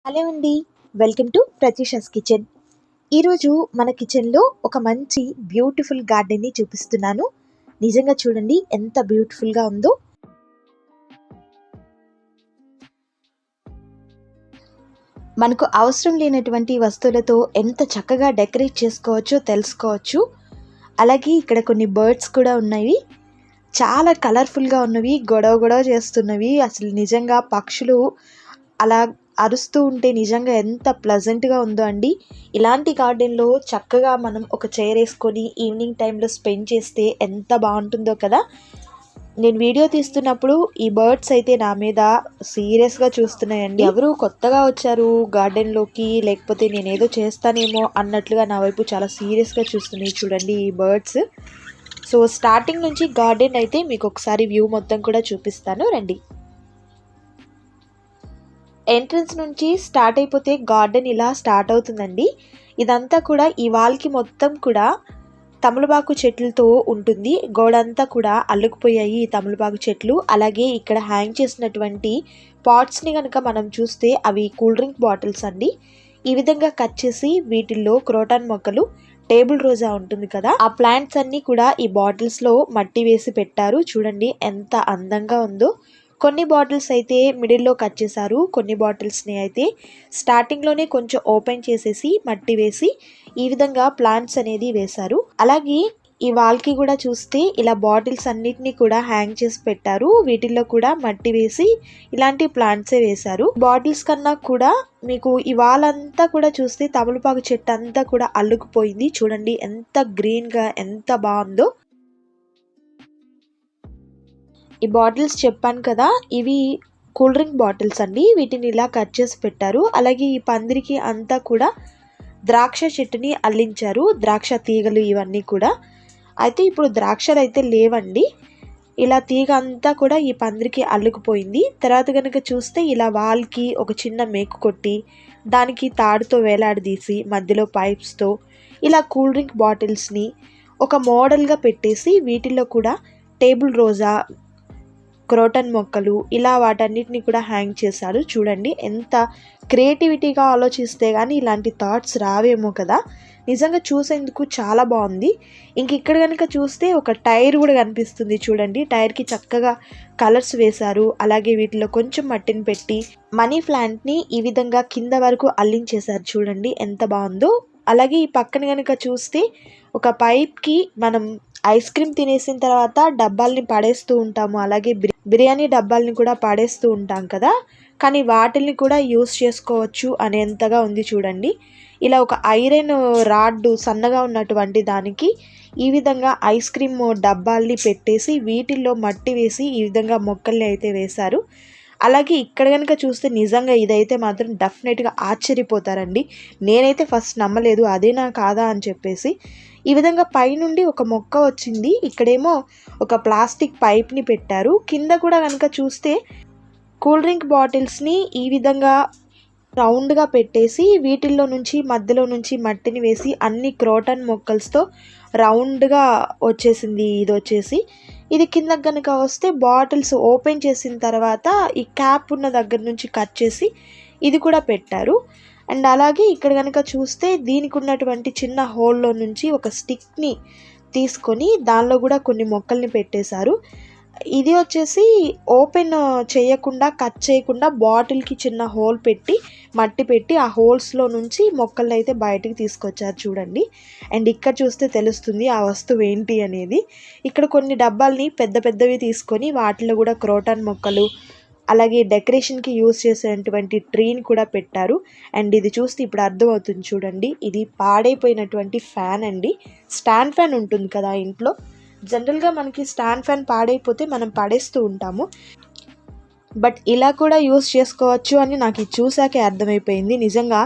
Hello అండి. Welcome to Pratyusha's kitchen. ఈరోజు మన కిచెన్లో ఒక మంచి బ్యూటిఫుల్ గార్డెన్ని చూపిస్తున్నాను. నిజంగా చూడండి ఎంత బ్యూటిఫుల్గా ఉందో. మనకు అవసరం లేనటువంటి వస్తువులతో ఎంత చక్కగా డెకరేట్ చేసుకోవచ్చో తెలుసుకోవచ్చు. అలాగే ఇక్కడ కొన్ని బర్డ్స్ కూడా ఉన్నాయి. చాలా కలర్ఫుల్గా ఉన్నవి, గొడవ గొడవ చేస్తున్నవి. అసలు నిజంగా పక్షులు అలా అరుస్తూ ఉంటే నిజంగా ఎంత ప్లెజెంట్గా ఉందో అండి. ఇలాంటి గార్డెన్లో చక్కగా మనం ఒక చైర్ వేసుకొని ఈవినింగ్ టైంలో స్పెండ్ చేస్తే ఎంత బాగుంటుందో కదా. నేను వీడియో తీస్తున్నప్పుడు ఈ బర్డ్స్ అయితే నా మీద సీరియస్గా చూస్తున్నాయండి. ఎవరు కొత్తగా వచ్చారు గార్డెన్లోకి, లేకపోతే నేనేదో చేస్తానేమో అన్నట్లుగా నా వైపు చాలా సీరియస్గా చూస్తున్నాయి. చూడండి ఈ బర్డ్స్. సో స్టార్టింగ్ నుంచి గార్డెన్ అయితే మీకు ఒకసారి వ్యూ మొత్తం కూడా చూపిస్తాను రండి. ఎంట్రన్స్ నుంచి స్టార్ట్ అయిపోతే గార్డెన్ ఇలా స్టార్ట్ అవుతుందండి. ఇదంతా కూడా ఈ వాల్కి మొత్తం కూడా తమలపాకు చెట్లతో ఉంటుంది. గోడంతా కూడా అల్లుకుపోయాయి ఈ తమలపాకు చెట్లు. అలాగే ఇక్కడ హ్యాంగ్ చేసినటువంటి పాట్స్ని కనుక మనం చూస్తే అవి కూల్ డ్రింక్ బాటిల్స్ అండి. ఈ విధంగా కట్ చేసి వీటిల్లో క్రోటాన్ మొక్కలు, టేబుల్ రోజా ఉంటుంది కదా, ఆ ప్లాంట్స్ అన్నీ కూడా ఈ బాటిల్స్లో మట్టి వేసి పెట్టారు. చూడండి ఎంత అందంగా ఉందో. కొన్ని బాటిల్స్ అయితే మిడిల్లో కట్ చేశారు, కొన్ని బాటిల్స్ని అయితే స్టార్టింగ్లోనే కొంచెం ఓపెన్ చేసేసి మట్టి వేసి ఈ విధంగా ప్లాంట్స్ అనేది వేశారు. అలాగే ఈ వాల్కి కూడా చూస్తే ఇలా బాటిల్స్ అన్నిటినీ కూడా హ్యాంగ్ చేసి పెట్టారు. వీటిల్లో కూడా మట్టి వేసి ఇలాంటి ప్లాంట్సే వేశారు. బాటిల్స్ కన్నా కూడా మీకు ఈ వాల్ అంతా కూడా చూస్తే తమలపాకు చెట్టు అంతా కూడా అల్లుకుపోయింది. చూడండి ఎంత గ్రీన్గా ఎంత బాగుందో. ఈ బాటిల్స్ చెప్పాను కదా, ఇవి కూల్ డ్రింక్ బాటిల్స్ అండి. వీటిని ఇలా కట్ చేసి పెట్టారు. అలాగే ఈ పందిరికి అంతా కూడా ద్రాక్ష చెట్టుని అల్లించారు, ద్రాక్ష తీగలు ఇవన్నీ కూడా. అయితే ఇప్పుడు ద్రాక్షలు అయితే లేవండి. ఇలా తీగ అంతా కూడా ఈ పందిరికి అల్లుకుపోయింది. తర్వాత కనుక చూస్తే ఇలా వాల్కి ఒక చిన్న మేకు కొట్టి దానికి తాడుతో వేలాడదీసి మధ్యలో పైప్స్తో ఇలా కూల్ డ్రింక్ బాటిల్స్ని ఒక మోడల్గా పెట్టేసి వీటిల్లో కూడా టేబుల్ రోజా, క్రోటన్ మొక్కలు ఇలా వాటన్నిటిని కూడా హ్యాంగ్ చేశారు. చూడండి ఎంత క్రియేటివిటీగా ఆలోచిస్తే కానీ ఇలాంటి థాట్స్ రావేమో కదా. నిజంగా చూసేందుకు చాలా బాగుంది. ఇంక ఇక్కడ కనుక చూస్తే ఒక టైర్ కూడా కనిపిస్తుంది. చూడండి టైర్కి చక్కగా కలర్స్ వేశారు. అలాగే వీటిలో కొంచెం మట్టిని పెట్టి మనీ ప్లాంట్ని ఈ విధంగా కింద వరకు అల్లించేశారు. చూడండి ఎంత బాగుందో. అలాగే ఈ పక్కన కనుక చూస్తే ఒక పైప్కి మనం ఐస్ క్రీమ్ తినేసిన తర్వాత డబ్బాల్ని పడేస్తూ ఉంటాము, అలాగే బిర్యానీ డబ్బాల్ని కూడా పడేస్తూ ఉంటాం కదా, కానీ వాటిల్ని కూడా యూస్ చేసుకోవచ్చు అనేంతగా ఉంది. చూడండి ఇలా ఒక ఐరన్ రాడ్ సన్నగా ఉన్నటువంటి దానికి ఈ విధంగా ఐస్ క్రీమ్ డబ్బాల్ని పెట్టేసి వీటిల్లో మట్టి వేసి ఈ విధంగా మొక్కల్ని అయితే వేశారు. అలాగే ఇక్కడ కనుక చూస్తే నిజంగా ఇదైతే మాత్రం డెఫినెట్గా ఆశ్చర్యపోతారండి. నేనైతే ఫస్ట్ నమ్మలేదు అదేనా కాదా అని చెప్పేసి. ఈ విధంగా పైనుండి ఒక మొక్క వచ్చింది. ఇక్కడేమో ఒక ప్లాస్టిక్ పైప్ని పెట్టారు. కింద కూడా కనుక చూస్తే కూల్ డ్రింక్ బాటిల్స్ని ఈ విధంగా రౌండ్గా పెట్టేసి వీటిల్లో నుంచి మధ్యలో నుంచి మట్టిని వేసి అన్ని క్రోటన్ మొక్కల్స్తో రౌండ్గా వచ్చేసింది. ఇది వచ్చేసి ఇది కింద కనుక వస్తే బాటిల్స్ ఓపెన్ చేసిన తర్వాత ఈ క్యాప్ ఉన్న దగ్గర నుంచి కట్ చేసి ఇది కూడా పెట్టారు. అండ్ అలాగే ఇక్కడ కనుక చూస్తే దీనికి ఉన్నటువంటి చిన్న హోల్లో నుంచి ఒక స్టిక్ని తీసుకొని దానిలో కూడా కొన్ని మొక్కల్ని పెట్టేశారు. ఇది వచ్చేసి ఓపెన్ చేయకుండా కట్ చేయకుండా బాటిల్కి చిన్న హోల్ పెట్టి మట్టి పెట్టి ఆ హోల్స్లో నుంచి మొక్కల్ని అయితే బయటికి తీసుకొచ్చారు. చూడండి అండ్ ఇక్కడ చూస్తే తెలుస్తుంది ఆ వస్తువు ఏంటి అనేది. ఇక్కడ కొన్ని డబ్బాల్ని పెద్ద పెద్దవి తీసుకొని వాటిలో కూడా క్రోటాన్ మొక్కలు అలాగే డెకరేషన్కి యూజ్ చేసేటువంటి ట్రీని కూడా పెట్టారు. అండ్ ఇది చూస్తే ఇప్పుడు అర్థమవుతుంది. చూడండి ఇది పాడైపోయినటువంటి ఫ్యాన్ అండి. స్టాండ్ ఫ్యాన్ ఉంటుంది కదా ఇంట్లో, జనరల్గా మనకి స్టాండ్ ఫ్యాన్ పాడైపోతే మనం పడేస్తూ ఉంటాము, బట్ ఇలా కూడా యూస్ చేసుకోవచ్చు అని నాకు ఇది చూసాకే అర్థమైపోయింది. నిజంగా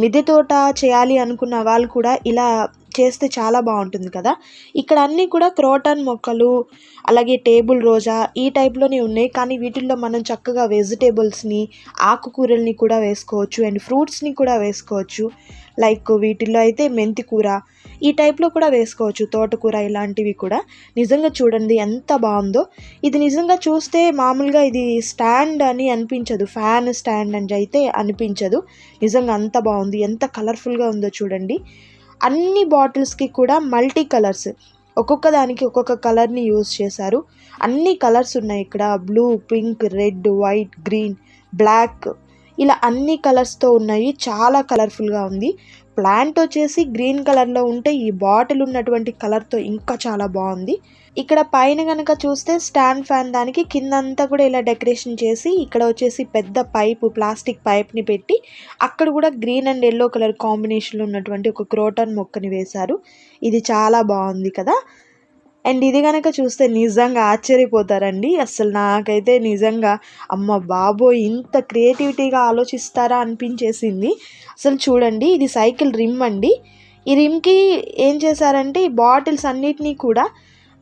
మిద్దె తోట చేయాలి అనుకున్న వాళ్ళు కూడా ఇలా చేస్తే చాలా బాగుంటుంది కదా. ఇక్కడ అన్నీ కూడా క్రోటాన్ మొక్కలు అలాగే టేబుల్ రోజా ఈ టైప్లోనే ఉన్నాయి, కానీ వీటిల్లో మనం చక్కగా వెజిటేబుల్స్ని ఆకుకూరల్ని కూడా వేసుకోవచ్చు అండ్ ఫ్రూట్స్ని కూడా వేసుకోవచ్చు. లైక్ వీటిల్లో అయితే మెంతి కూర ఈ టైప్లో కూడా వేసుకోవచ్చు, తోటకూర ఇలాంటివి కూడా. నిజంగా చూడండి ఎంత బాగుందో. ఇది నిజంగా చూస్తే మామూలుగా ఇది స్టాండ్ అని అనిపించదు, ఫ్యాన్ స్టాండ్ అని అయితే అనిపించదు. నిజంగా అంత బాగుంది, ఎంత కలర్ఫుల్గా ఉందో చూడండి. అన్ని బాటిల్స్కి కూడా మల్టీ కలర్స్, ఒక్కొక్క దానికి ఒక్కొక్క కలర్ని యూజ్ చేశారు. అన్ని కలర్స్ ఉన్నాయి ఇక్కడ, blue, pink, red, white, green, black, ఇలా అన్ని కలర్స్తో ఉన్నాయి. చాలా కలర్ఫుల్గా ఉంది. ప్లాంట్ వచ్చేసి గ్రీన్ కలర్లో ఉంటే ఈ బాటిల్ ఉన్నటువంటి కలర్తో ఇంకా చాలా బాగుంది. ఇక్కడ పైన కనుక చూస్తే స్టాండ్ ఫ్యాన్, దానికి కిందంతా కూడా ఇలా డెకరేషన్ చేసి ఇక్కడ వచ్చేసి పెద్ద పైపు, ప్లాస్టిక్ పైప్ని పెట్టి అక్కడ కూడా గ్రీన్ అండ్ ఎల్లో కలర్ కాంబినేషన్లో ఉన్నటువంటి ఒక క్రోటన్ మొక్కని వేశారు. ఇది చాలా బాగుంది కదా. అండ్ ఇది కనుక చూస్తే నిజంగా ఆశ్చర్యపోతారండి. అసలు నాకైతే నిజంగా అమ్మ బాబోయ్ ఇంత క్రియేటివిటీగా ఆలోచిస్తారా అనిపించేసింది. అసలు చూడండి, ఇది సైకిల్ రిమ్ అండి. ఈ రిమ్కి ఏం చేశారంటే ఈ బాటిల్స్ అన్నిటినీ కూడా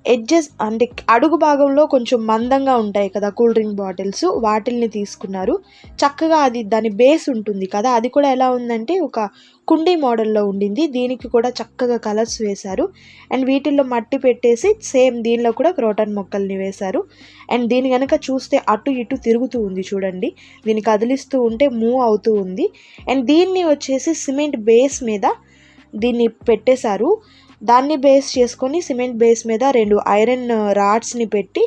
ఎడ్జెస్ అంటే అడుగు భాగంలో కొంచెం మందంగా ఉంటాయి కదా కూల్ డ్రింక్ బాటిల్స్, వాటిల్ని తీసుకున్నారు. చక్కగా అది దాని బేస్ ఉంటుంది కదా, అది కూడా ఎలా ఉందంటే ఒక కుండీ మోడల్లో ఉండింది. దీనికి కూడా చక్కగా కలర్స్ వేశారు. అండ్ వీటిల్లో మట్టి పెట్టేసి సేమ్ దీనిలో కూడా క్రోటన్ మొక్కల్ని వేశారు. అండ్ దీని కనుక చూస్తే అటు ఇటు తిరుగుతూ ఉంది చూడండి, దీన్ని కదిలిస్తూ ఉంటే మూవ్ అవుతూ ఉంది. అండ్ దీన్ని వచ్చేసి సిమెంట్ బేస్ మీద దీన్ని పెట్టేశారు. దాన్ని బేస్ చేసుకొని సిమెంట్ బేస్ మీద 2 ఐరన్ రాడ్స్ని పెట్టి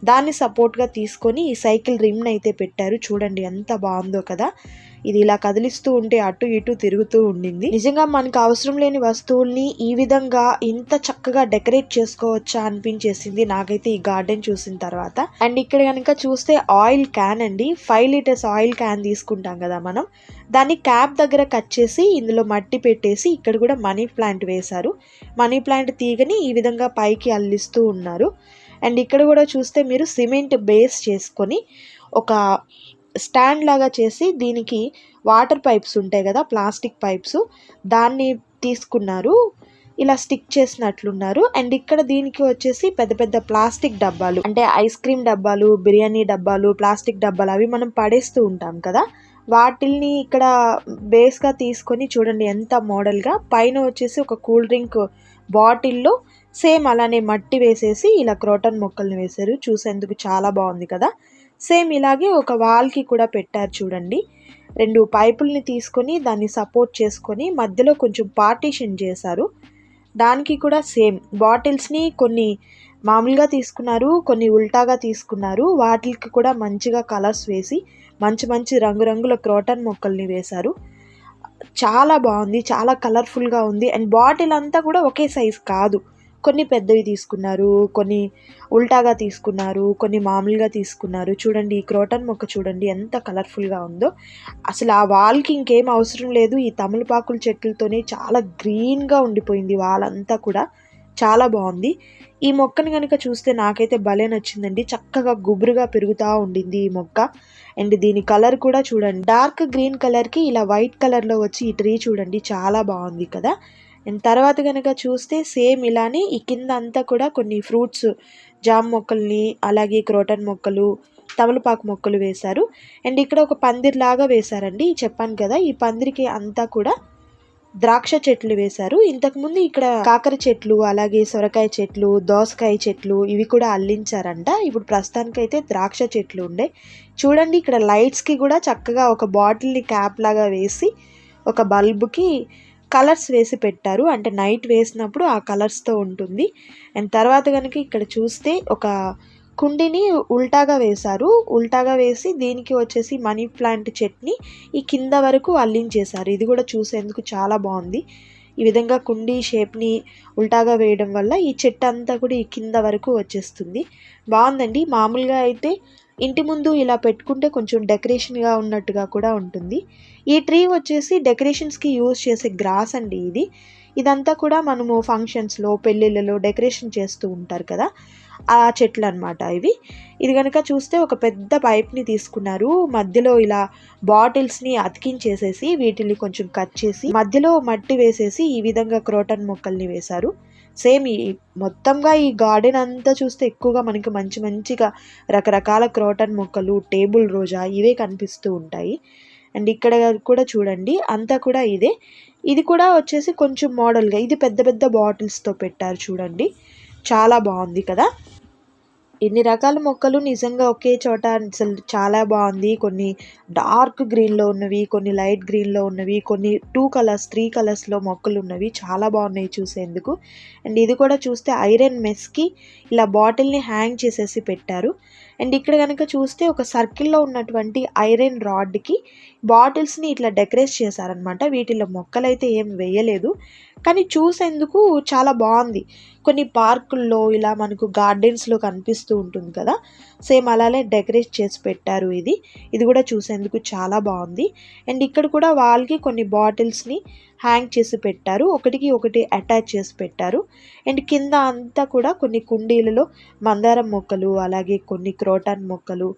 దాన్ని సపోర్ట్గా తీసుకొని ఈ సైకిల్ రిమ్ని అయితే పెట్టారు. చూడండి ఎంత బాగుందో కదా. ఇది ఇలా కదిలిస్తూ ఉంటే అటు ఇటు తిరుగుతూ ఉండింది. నిజంగా మనకు అవసరం లేని వస్తువుల్ని ఈ విధంగా ఇంత చక్కగా డెకరేట్ చేసుకోవచ్చా అనిపించేసింది నాకైతే ఈ గార్డెన్ చూసిన తర్వాత. అండ్ ఇక్కడ కనుక చూస్తే ఆయిల్ క్యాన్ అండి, 5 లీటర్స్ ఆయిల్ క్యాన్ తీసుకుంటాం కదా మనం, దాన్ని క్యాప్ దగ్గర కట్ చేసి ఇందులో మట్టి పెట్టేసి ఇక్కడ కూడా మనీ ప్లాంట్ వేశారు. మనీ ప్లాంట్ తీగని ఈ విధంగా పైకి అల్లిస్తూ ఉన్నారు. అండ్ ఇక్కడ కూడా చూస్తే మీరు సిమెంట్ బేస్ చేసుకొని ఒక స్టాండ్ లాగా చేసి దీనికి వాటర్ పైప్స్ ఉంటాయి కదా, ప్లాస్టిక్ పైప్స్, దాన్ని తీసుకున్నారు, ఇలా స్టిక్ చేసినట్లున్నారు. అండ్ ఇక్కడ దీనికి వచ్చేసి పెద్ద పెద్ద ప్లాస్టిక్ డబ్బాలు, అంటే ఐస్ క్రీమ్ డబ్బాలు, బిర్యానీ డబ్బాలు, ప్లాస్టిక్ డబ్బాలు అవి మనం పడేస్తూ ఉంటాం కదా, వాటిల్ని ఇక్కడ బేస్గా తీసుకొని చూడండి ఎంత మోడల్గా. పైన వచ్చేసి ఒక కూల్ డ్రింక్ బాటిల్లో సేమ్ అలానే మట్టి వేసేసి ఇలా క్రోటన్ మొక్కల్ని వేశారు. చూసేందుకు చాలా బాగుంది కదా. సేమ్ ఇలాగే ఒక వాల్కి కూడా పెట్టారు చూడండి. 2 పైపుల్ని తీసుకొని దాన్ని సపోర్ట్ చేసుకొని మధ్యలో కొంచెం పార్టీషన్ చేశారు. దానికి కూడా సేమ్ బాటిల్స్ని కొన్ని మామూలుగా తీసుకున్నారు, కొన్ని ఉల్టాగా తీసుకున్నారు. వాటికి కూడా మంచిగా కలర్స్ వేసి మంచి మంచి రంగురంగుల క్రోటన్ మొక్కల్ని వేశారు. చాలా బాగుంది, చాలా కలర్ఫుల్గా ఉంది. అండ్ బాటిల్ అంతా కూడా ఒకే సైజ్ కాదు, కొన్ని పెద్దవి తీసుకున్నారు, కొన్ని ఉల్టాగా తీసుకున్నారు, కొన్ని మామూలుగా తీసుకున్నారు. చూడండి ఈ క్రోటన్ మొక్క చూడండి ఎంత కలర్ఫుల్గా ఉందో. అసలు ఆ వాల్కి ఇంకేం అవసరం లేదు, ఈ తమలపాకుల చెట్లతోనే చాలా గ్రీన్గా ఉండిపోయింది వాల్ అంతా కూడా. చాలా బాగుంది. ఈ మొక్కని కనుక చూస్తే నాకైతే భలే నచ్చిందండి, చక్కగా గుబురుగా పెరుగుతూ ఉండింది ఈ మొక్క. అండ్ దీని కలర్ కూడా చూడండి, డార్క్ గ్రీన్ కలర్కి ఇలా వైట్ కలర్లో వచ్చి ఈ ట్రీ చూడండి చాలా బాగుంది కదా. అండ్ తర్వాత కనుక చూస్తే సేమ్ ఇలానే ఈ కింద అంతా కూడా కొన్ని ఫ్రూట్స్, జామ్ మొక్కల్ని, అలాగే క్రోటన్ మొక్కలు, తమలపాకు మొక్కలు వేశారు. అండ్ ఇక్కడ ఒక పందిరిలాగా వేశారండి. చెప్పాను కదా ఈ పందిరికి అంతా కూడా ద్రాక్ష చెట్లు వేశారు. ఇంతకుముందు ఇక్కడ కాకర చెట్లు, అలాగే సొరకాయ చెట్లు, దోసకాయ చెట్లు ఇవి కూడా అల్లించారంట. ఇప్పుడు ప్రస్తుతానికైతే ద్రాక్ష చెట్లు ఉండే. చూడండి ఇక్కడ లైట్స్కి కూడా చక్కగా ఒక బాటిల్ని క్యాప్ లాగా వేసి ఒక బల్బుకి కలర్స్ వేసి పెట్టారు, అంటే నైట్ వేసినప్పుడు ఆ కలర్స్తో ఉంటుంది. అండ్ తర్వాత కనుక ఇక్కడ చూస్తే ఒక కుండీని ఉల్టాగా వేశారు. ఉల్టాగా వేసి దీనికి వచ్చేసి మనీ ప్లాంట్ చెట్ని ఈ కింద వరకు అల్లించేశారు. ఇది కూడా చూసేందుకు చాలా బాగుంది. ఈ విధంగా కుండీ షేప్ని ఉల్టాగా వేయడం వల్ల ఈ చెట్టు అంతా కూడా ఈ కింద వరకు వచ్చేస్తుంది. బాగుందండి. మామూలుగా అయితే ఇంటి ముందు ఇలా పెట్టుకుంటే కొంచెం డెకరేషన్గా ఉన్నట్టుగా కూడా ఉంటుంది. ఈ ట్రీ వచ్చేసి డెకరేషన్స్కి యూజ్ చేసే గ్రాస్ అండి ఇది. ఇదంతా కూడా మనము ఫంక్షన్స్లో, పెళ్ళిళ్ళలో డెకరేషన్ చేస్తూ ఉంటారు కదా, ఆ చెట్లు అనమాట ఇవి. ఇది కనుక చూస్తే ఒక పెద్ద పైప్ని తీసుకున్నారు, మధ్యలో ఇలా బాటిల్స్ని అతికించేసేసి వీటిని కొంచెం కట్ చేసి మధ్యలో మట్టి వేసేసి ఈ విధంగా క్రోటన్ మొక్కల్ని వేశారు. సేమ్ ఈ మొత్తంగా ఈ గార్డెన్ అంతా చూస్తే ఎక్కువగా మనకి మంచిగా రకరకాల క్రోటన్ మొక్కలు, టేబుల్ రోజా ఇవే కనిపిస్తూ ఉంటాయి. అండ్ ఇక్కడ కూడా చూడండి అంతా కూడా ఇదే. ఇది కూడా వచ్చేసి కొంచెం మోడల్గా, ఇది పెద్ద పెద్ద బాటిల్స్తో పెట్టారు చూడండి, చాలా బాగుంది కదా. ఇన్ని రకాల మొక్కలు నిజంగా ఒకే చోట అసలు చాలా బాగుంది. కొన్ని డార్క్ గ్రీన్లో ఉన్నవి, కొన్ని లైట్ గ్రీన్లో ఉన్నవి, కొన్ని 2 కలర్స్ 3 కలర్స్లో మొక్కలు ఉన్నవి, చాలా బాగున్నాయి చూసేందుకు. అండ్ ఇది కూడా చూస్తే ఐరన్ మెస్కి ఇలా బాటిల్ని హ్యాంగ్ చేసేసి పెట్టారు. అండ్ ఇక్కడ కనుక చూస్తే ఒక సర్కిల్లో ఉన్నటువంటి ఐరన్ రాడ్కి బాటిల్స్ని ఇట్లా డెకరేట్ చేశారనమాట. వీటిలో మొక్కలైతే ఏం వేయలేదు, కానీ చూసేందుకు చాలా బాగుంది. కొన్ని పార్కుల్లో ఇలా మనకు గార్డెన్స్లో కనిపిస్తూ ఉంటుంది కదా, సేమ్ అలానే డెకరేట్ చేసి పెట్టారు. ఇది కూడా చూసేందుకు చాలా బాగుంది. అండ్ ఇక్కడ కూడా వాళ్ళకి కొన్ని బాటిల్స్ని హ్యాంగ్ చేసి పెట్టారు, ఒకటికి ఒకటి అటాచ్ చేసి పెట్టారు. అండ్ కింద అంతా కూడా కొన్ని కుండీలలో మందారం మొక్కలు, అలాగే కొన్ని క్రోటాన్ మొక్కలు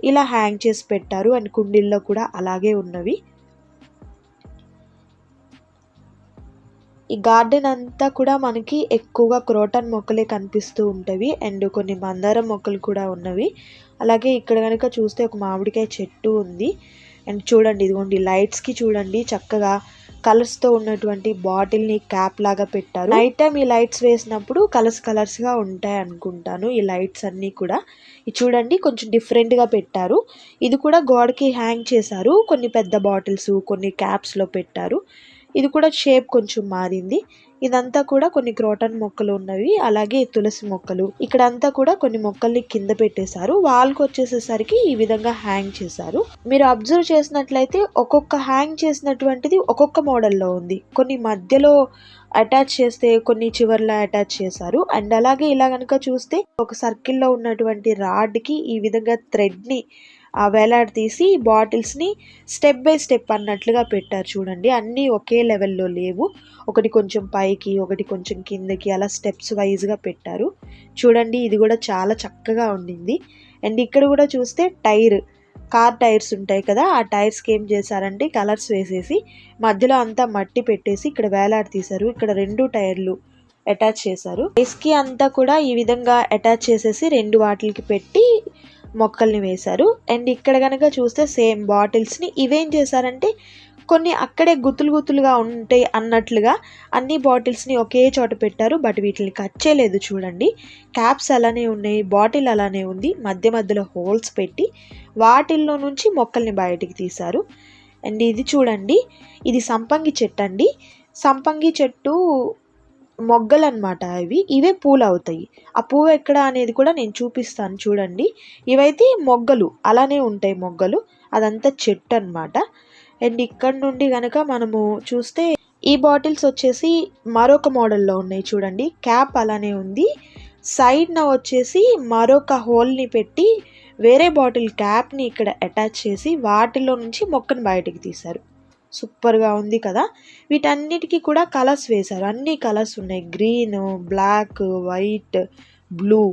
ఇలా హ్యాంగ్ చేసి పెట్టారు. అండ్ కుండీల్లో కూడా అలాగే ఉన్నవి. ఈ గార్డెన్ అంతా కూడా మనకి ఎక్కువగా క్రోటాన్ మొక్కలే కనిపిస్తూ ఉంటవి. అండ్ కొన్ని మందారం మొక్కలు కూడా ఉన్నవి. అలాగే ఇక్కడ కనుక చూస్తే ఒక మామిడికాయ చెట్టు ఉంది. అండ్ చూడండి, ఇదిగోండి లైట్స్కి చూడండి చక్కగా కలర్స్తో ఉన్నటువంటి బాటిల్ని క్యాప్ లాగా పెట్టారు. నైట్ టైం ఈ లైట్స్ వేసినప్పుడు కలర్స్గా ఉంటాయి అనుకుంటాను ఈ లైట్స్ అన్నీ కూడా. ఇది చూడండి కొంచెం డిఫరెంట్గా పెట్టారు. ఇది కూడా గోడకి హ్యాంగ్ చేశారు. కొన్ని పెద్ద బాటిల్స్, కొన్ని క్యాప్స్లో పెట్టారు. ఇది కూడా షేప్ కొంచెం మారింది. ఇదంతా కూడా కొన్ని క్రోటన్ మొక్కలు ఉన్నవి, అలాగే తులసి మొక్కలు. ఇక్కడంతా కూడా కొన్ని మొక్కల్ని కింద పెట్టేశారు. వాల్కి వచ్చేసేసరికి ఈ విధంగా హ్యాంగ్ చేశారు. మీరు అబ్జర్వ్ చేసినట్లయితే ఒక్కొక్క హ్యాంగ్ చేసినటువంటిది ఒక్కొక్క మోడల్లో ఉంది. కొన్ని మధ్యలో అటాచ్ చేస్తే, కొన్ని చివర్లో అటాచ్ చేశారు. అండ్ అలాగే ఇలా కనుక చూస్తే ఒక సర్కిల్లో ఉన్నటువంటి రాడ్కి ఈ విధంగా థ్రెడ్ని వేలాడదీసి బాటిల్స్ని స్టెప్ బై స్టెప్ అన్నట్లుగా పెట్టారు చూడండి. అన్నీ ఒకే లెవెల్లో లేవు, ఒకటి కొంచెం పైకి, ఒకటి కొంచెం కిందకి, అలా స్టెప్స్ వైజ్గా పెట్టారు చూడండి. ఇది కూడా చాలా చక్కగా ఉండింది. అండ్ ఇక్కడ కూడా చూస్తే కార్ టైర్స్ ఉంటాయి కదా, ఆ టైర్స్కి ఏం చేశారంటే కలర్స్ వేసేసి మధ్యలో అంతా మట్టి పెట్టేసి ఇక్కడ వేలాడదీశారు. ఇక్కడ 2 టైర్లు అటాచ్ చేశారు. టైర్స్కి అంతా కూడా ఈ విధంగా అటాచ్ చేసేసి 2 వాటికి పెట్టి మొక్కల్ని వేశారు. అండ్ ఇక్కడ కనుక చూస్తే సేమ్ బాటిల్స్ని ఇవేం చేశారంటే కొన్ని అక్కడే గుత్తులుగా ఉంటాయి అన్నట్లుగా అన్ని బాటిల్స్ని ఒకే చోట పెట్టారు. బట్ వీటిని కట్ చేయలేదు చూడండి. క్యాప్స్ అలానే ఉన్నాయి, బాటిల్ అలానే ఉంది. మధ్యలో హోల్స్ పెట్టి వాటిల్లో నుంచి మొక్కల్ని బయటికి తీశారు. అండ్ ఇది చూడండి, ఇది సంపంగి చెట్టు అండి. సంపంగి చెట్టు మొగ్గలు అనమాట. ఇవే పూలు అవుతాయి. ఆ పువ్వు ఎక్కడ అనేది కూడా నేను చూపిస్తాను చూడండి. ఇవైతే మొగ్గలు అలానే ఉంటాయి మొగ్గలు, అదంతా చెట్టు అనమాట. అండ్ ఇక్కడ నుండి కనుక మనము చూస్తే ఈ బాటిల్స్ వచ్చేసి మరొక మోడల్లో ఉన్నాయి చూడండి. క్యాప్ అలానే ఉంది, సైడ్న వచ్చేసి మరొక హోల్ని పెట్టి వేరే బాటిల్ క్యాప్ని ఇక్కడ అటాచ్ చేసి వాటిలో నుంచి మొక్కను బయటికి తీశారు. సూపర్గా ఉంది కదా. వీటన్నిటికీ కూడా కలర్స్ వేశారు. అన్ని కలర్స్ ఉన్నాయి, గ్రీన్, బ్లాక్, వైట్, బ్లూ,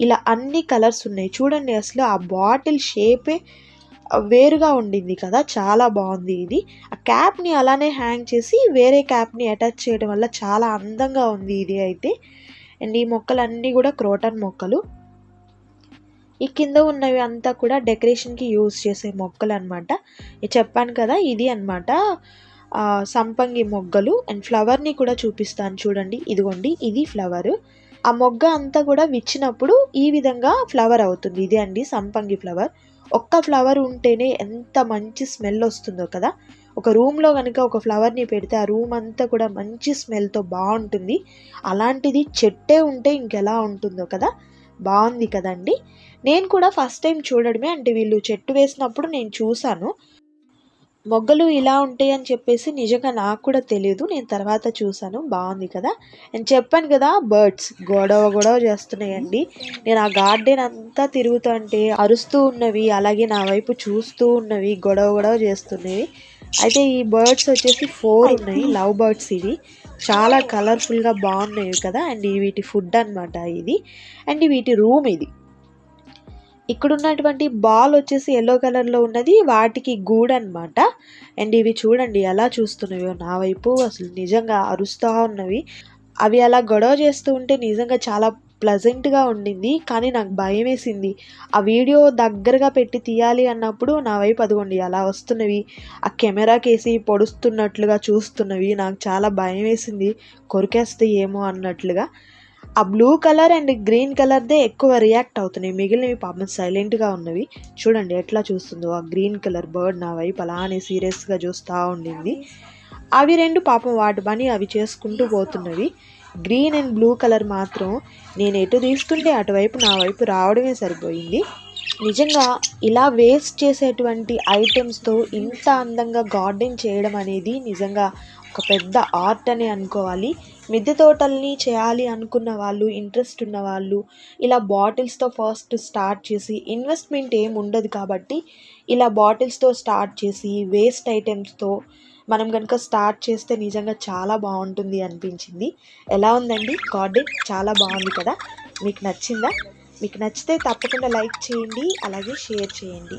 ఇలా అన్ని కలర్స్ ఉన్నాయి చూడండి. అసలు ఆ బాటిల్ షేపే వేరుగా ఉండింది కదా, చాలా బాగుంది ఇది. ఆ క్యాప్ని అలానే హ్యాంగ్ చేసి వేరే క్యాప్ని అటాచ్ చేయడం వల్ల చాలా అందంగా ఉంది ఇది అయితే. అండ్ ఈ మొక్కలన్నీ కూడా క్రోటన్ మొక్కలు. ఈ కింద ఉన్నవి అంతా కూడా డెకరేషన్కి యూజ్ చేసే మొక్కలు అనమాట. చెప్పాను కదా, ఇది అనమాట సంపంగి మొగ్గలు. అండ్ ఫ్లవర్ని కూడా చూపిస్తాను చూడండి. ఇదిగోండి, ఇది ఫ్లవర్. ఆ మొగ్గ అంతా కూడా విచ్చినప్పుడు ఈ విధంగా ఫ్లవర్ అవుతుంది. ఇది అండి సంపంగి ఫ్లవర్. ఒక్క ఫ్లవర్ ఉంటేనే ఎంత మంచి స్మెల్ వస్తుందో కదా. ఒక రూమ్లో కనుక ఒక ఫ్లవర్ని పెడితే ఆ రూమ్ అంతా కూడా మంచి స్మెల్తో బాగుంటుంది. అలాంటిది చెట్టే ఉంటే ఇంకెలా ఉంటుందో కదా. బాగుంది కదండి. నేను కూడా ఫస్ట్ టైం చూడడమే, అంటే వీళ్ళు చెట్టు వేసినప్పుడు నేను చూశాను. మొగ్గలు ఇలా ఉంటాయి అని చెప్పేసి నిజంగా నాకు కూడా తెలియదు, నేను తర్వాత చూశాను. బాగుంది కదా. నేను చెప్పాను కదా, బర్డ్స్ గొడవ చేస్తున్నాయండి. నేను ఆ గార్డెన్ అంతా తిరుగుతుంటే అరుస్తూ ఉన్నవి, అలాగే నా వైపు చూస్తూ ఉన్నవి, గొడవ చేస్తున్నవి. అయితే ఈ బర్డ్స్ వచ్చేసి 4 ఉన్నాయి, లవ్ బర్డ్స్. ఇవి చాలా కలర్ఫుల్గా బాగున్నాయి కదా. అండ్ వీటి ఫుడ్ అనమాట ఇది. అండ్ వీటి రూమ్ ఇది. ఇక్కడ ఉన్నటువంటి బాల్ వచ్చేసి ఎల్లో కలర్లో ఉన్నది, వాటికి గూడు అనమాట. అండ్ ఇవి చూడండి ఎలా చూస్తున్నవో నా వైపు, అసలు నిజంగా అరుస్తూ ఉన్నవి. అవి అలా గొడవ చేస్తూ ఉంటే నిజంగా చాలా ప్లెజెంట్గా ఉండింది. కానీ నాకు భయం వేసింది. ఆ వీడియో దగ్గరగా పెట్టి తీయాలి అన్నప్పుడు నా వైపు అదిగోండి అలా వస్తున్నవి, ఆ కెమెరాకేసి పొడుస్తున్నట్లుగా చూస్తున్నవి. నాకు చాలా భయం వేసింది, కొరికేస్తాయేమో అన్నట్లుగా. ఆ బ్లూ కలర్ అండ్ గ్రీన్ కలర్దే ఎక్కువ రియాక్ట్ అవుతున్నాయి, మిగిలినవి పాపం సైలెంట్గా ఉన్నవి. చూడండి ఎట్లా చూస్తుందో, ఆ గ్రీన్ కలర్ బర్డ్ నా వైపు అలానే సీరియస్గా చూస్తూ ఉండింది. అవి రెండు పాపం వాటి పని అవి చేసుకుంటూ పోతున్నవి. గ్రీన్ అండ్ బ్లూ కలర్ మాత్రం నేను ఎటు తీస్తుంటే అటువైపు నా వైపు రావడమే సరిపోయింది. నిజంగా ఇలా వేస్ట్ చేసేటువంటి ఐటమ్స్తో ఇంత అందంగా గార్డెన్ చేయడం అనేది నిజంగా ఒక పెద్ద ఆర్ట్ అని అనుకోవాలి. మిద్దె తోటల్ని చేయాలి అనుకున్న వాళ్ళు, ఇంట్రెస్ట్ ఉన్న వాళ్ళు ఇలా బాటిల్స్తో ఫస్ట్ స్టార్ట్ చేసి, ఇన్వెస్ట్మెంట్ ఏమి ఉండదు కాబట్టి ఇలా బాటిల్స్తో స్టార్ట్ చేసి వేస్ట్ ఐటమ్స్తో మనం కనుక స్టార్ట్ చేస్తే నిజంగా చాలా బాగుంటుంది అనిపించింది. ఎలా ఉందండి గార్డెన్? చాలా బాగుంది కదా. మీకు నచ్చిందా? మీకు నచ్చితే తప్పకుండా లైక్ చేయండి, అలాగే షేర్ చేయండి.